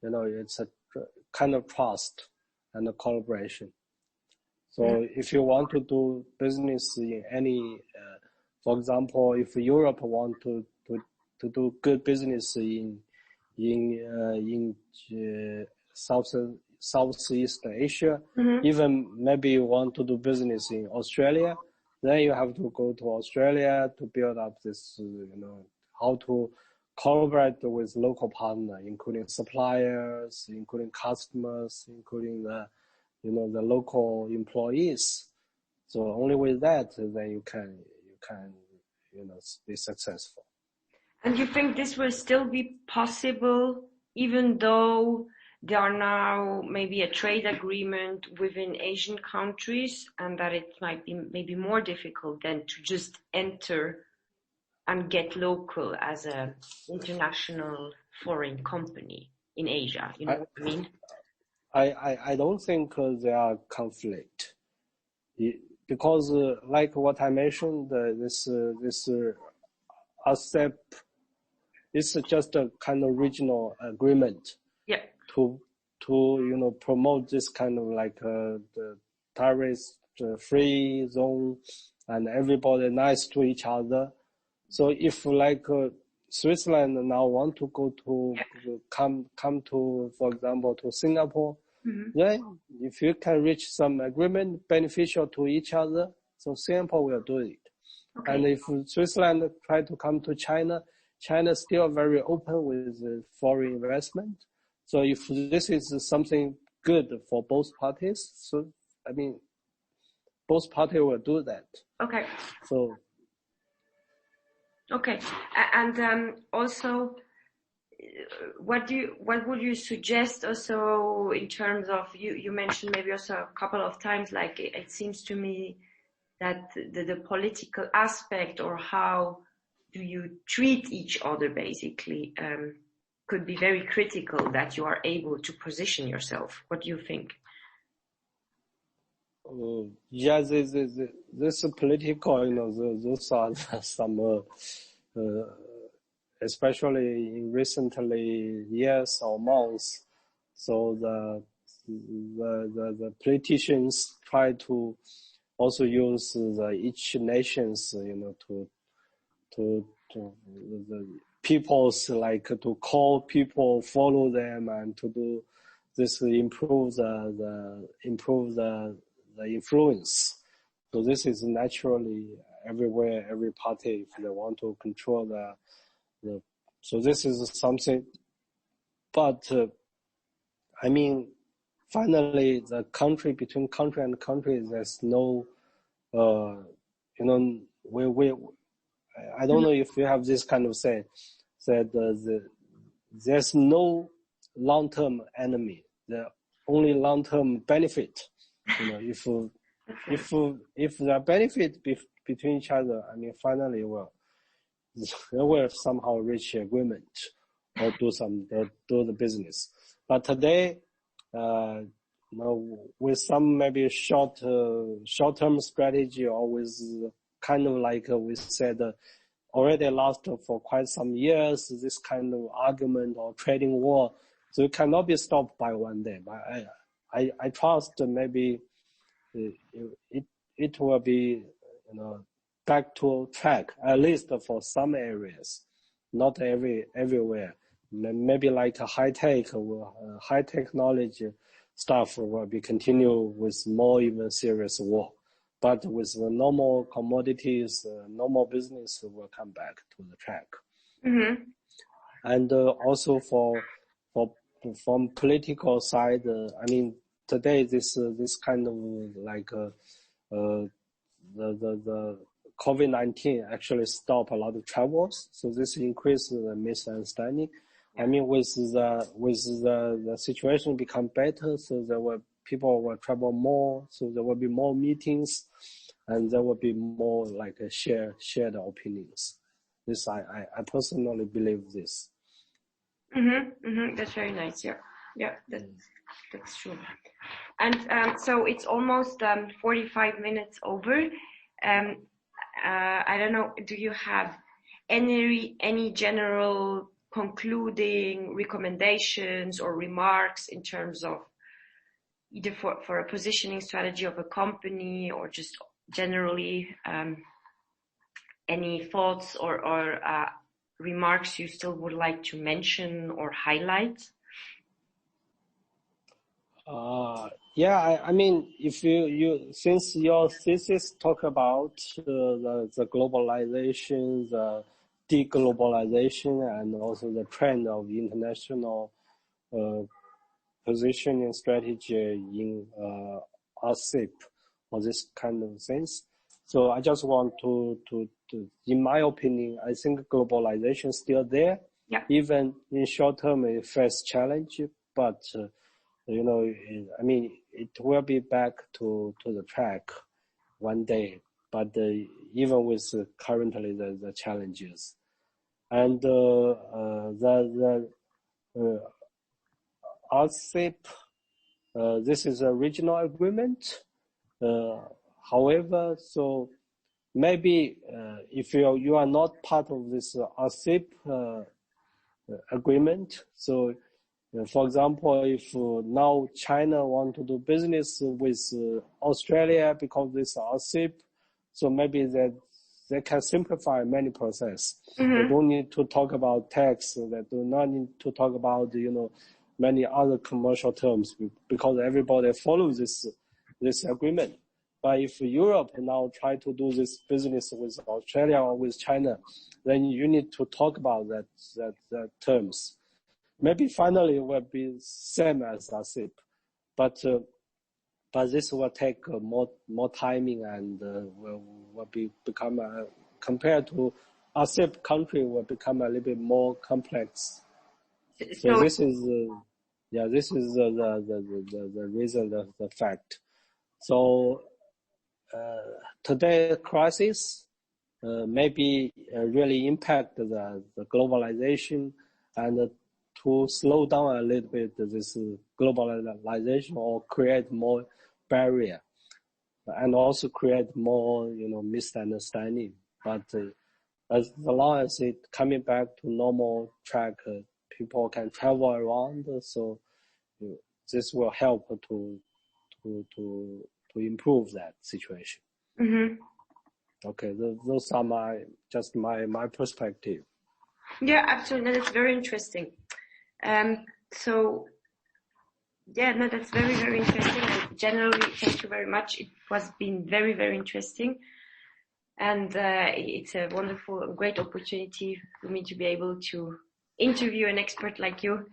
it's a kind of trust and a collaboration. So if you want to do business in any, for example, if Europe want to do good business in Southeast Asia, even maybe you want to do business in Australia, then you have to go to Australia to build up this, how to collaborate with local partners, including suppliers, including customers, including the local employees. So only with that, then you can be successful. And you think this will still be possible, even though there are now maybe a trade agreement within Asian countries, and that it might be maybe more difficult than to just enter and get local as an international foreign company in Asia? You know what I mean? I don't think there are conflict, because like what I mentioned, this ASEP is just a kind of regional agreement. Yeah. To promote this kind of like the terrorist-free zone and everybody nice to each other. So if like Switzerland now want to go to come to, for example, to Singapore, then if you can reach some agreement beneficial to each other, so Singapore will do it. Okay. And if Switzerland try to come to China, China is still very open with foreign investment. So if this is something good for both parties, so I mean, both parties will do that. Okay. So. Okay, and also, what would you suggest also in terms of, you mentioned maybe also a couple of times, like it seems to me that the political aspect, or how do you treat each other basically, could be very critical that you are able to position yourself. What do you think? Yeah, this political, those are some, especially in recently years or months. So the politicians try to also use each nations, to the people's, like, to call people, follow them, and to do this, improve the influence. So this is naturally everywhere, every party, if they want to control the so this is something. But I mean, finally, the country, between country and country, there's no, I don't know if you have this kind of say that there's no long-term enemy. The only long-term benefit. If the benefit between each other, I mean, finally, they will somehow reach agreement or do the business. But today, with some maybe short-term strategy, or with kind of like we said, already last for quite some years, this kind of argument or trading war, so it cannot be stopped by one day. But I trust maybe it will be, back to track, at least for some areas, not everywhere. Maybe like a high technology stuff will be continue with more even serious war. But with the normal commodities, normal business will come back to the track. Mm-hmm. And also from political side, I mean, today this kind of like the COVID-19 actually stopped a lot of travels, so this increased the misunderstanding. I mean, with the situation become better, so people will travel more, so there will be more meetings, and there will be more like shared opinions. This I personally believe this. That's very nice. Yeah, that's true. And so it's almost 45 minutes over. I don't know. Do you have any general concluding recommendations or remarks in terms of either for a positioning strategy of a company or just generally any thoughts or remarks you still would like to mention or highlight? Yeah, I mean, if you since your thesis talk about the globalization, the deglobalization, and also the trend of international positioning strategy in RCEP or this kind of things. So I just want to, in my opinion, I think globalization is still there. Yeah. Even in short term, it faces challenge, but you know, I mean, it will be back to the track one day. But even with currently the challenges, and the RCEP, this is a regional agreement. However, so maybe if you are not part of this RCEP agreement, so for example, if now China want to do business with Australia because this RCEP, so maybe that they can simplify many process. Mm-hmm. They don't need to talk about tax. They do not need to talk about many other commercial terms because everybody follows this agreement. But if Europe now try to do this business with Australia or with China, then you need to talk about that terms. Maybe finally it will be same as RCEP, but this will take more timing and will become compared to RCEP country will become a little bit more complex. So this is the reason, the fact. So today crisis maybe really impact the globalization and to slow down a little bit this globalization or create more barrier and also create more misunderstanding. But as long as it coming back to normal track, people can travel around. So this will help to improve that situation. Mm-hmm. Okay, those are my perspective. Yeah, absolutely. That's very interesting. So yeah, no, that's very, very interesting. And generally, thank you very much. It was been very, very interesting. And it's a wonderful, great opportunity for me to be able to interview an expert like you.